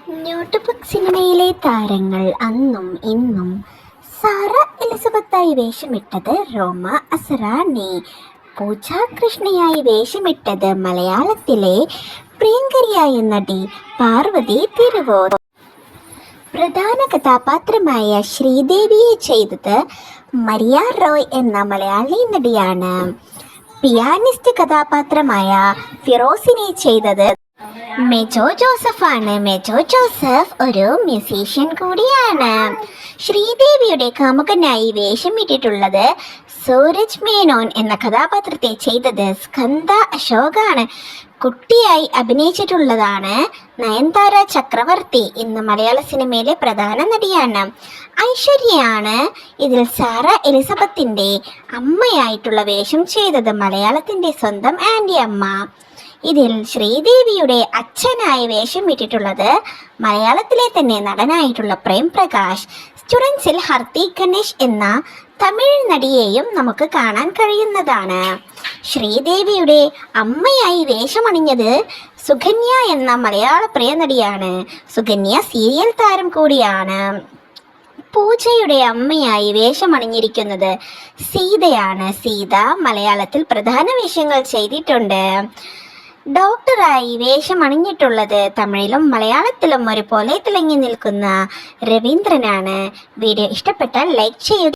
Notebook സിനിമയിലെ താരങ്ങൾ അന്നും ഇന്നും. സാറ എലിസബത്തായി വേഷമിട്ടത് റോമ അസറാണി. പൂജ കൃഷ്ണയായി വേഷമിട്ടത് മലയാളത്തിലെ പ്രിയങ്കരിയായ നടി പാർവതി തിരുവോത്ത്. പ്രധാന കഥാപാത്രമായ ശ്രീദേവിയെ ചെയ്തത് മരിയ റോയ് എന്ന മലയാളി നടിയാണ്. പിയാനിസ്റ്റ് കഥാപാത്രമായ ഫിറോസിനെ ചെയ്തത് മെജോ ജോസഫാണ്. മെജോ ജോസഫ് ഒരു മ്യൂസീഷ്യൻ കൂടിയാണ്. ശ്രീദേവിയുടെ കാമുകനായി വേഷമിട്ടിട്ടുള്ളത് സൂരജ് മേനോൻ എന്ന കഥാപാത്രത്തെ ചെയ്തത് സ്കന്ദ അശോകാണ്. കുട്ടിയായി അഭിനയിച്ചിട്ടുള്ളതാണ് നയൻതാര ചക്രവർത്തി. ഇന്ന് മലയാള സിനിമയിലെ പ്രധാന നടിയാണ്. ഐശ്വര്യയാണ് ഇതിൽ സാറ എലിസബത്തിന്റെ അമ്മയായിട്ടുള്ള വേഷം ചെയ്തത്. മലയാളത്തിന്റെ സ്വന്തം ആൻറ്റി അമ്മ. ഇതിൽ ശ്രീദേവിയുടെ അച്ഛനായി വേഷമിട്ടിട്ടുള്ളത് മലയാളത്തിലെ തന്നെ നടനായിട്ടുള്ള പ്രേം പ്രകാശ്. സ്റ്റുഡൻസിൽ ഹർത്തി ഗണേഷ് എന്ന തമിഴ് നടിയെയും നമുക്ക് കാണാൻ കഴിയുന്നതാണ്. ശ്രീദേവിയുടെ അമ്മയായി വേഷമണിഞ്ഞത് സുകന്യ എന്ന മലയാള പ്രിയ നടിയാണ്. സുകന്യ സീരിയൽ താരം കൂടിയാണ്. പൂജയുടെ അമ്മയായി വേഷമണിഞ്ഞിരിക്കുന്നത് സീതയാണ്. സീത മലയാളത്തിൽ പ്രധാന വേഷങ്ങൾ ചെയ്തിട്ടുണ്ട്. ഡോക്ടറായി വേഷമണിഞ്ഞിട്ടുള്ളത് തമിഴിലും മലയാളത്തിലും ഒരുപോലെ തിളങ്ങി നിൽക്കുന്ന രവീന്ദ്രനാണ്. വീഡിയോ ഇഷ്ടപ്പെട്ടാൽ ലൈക്ക് ചെയ്യുക.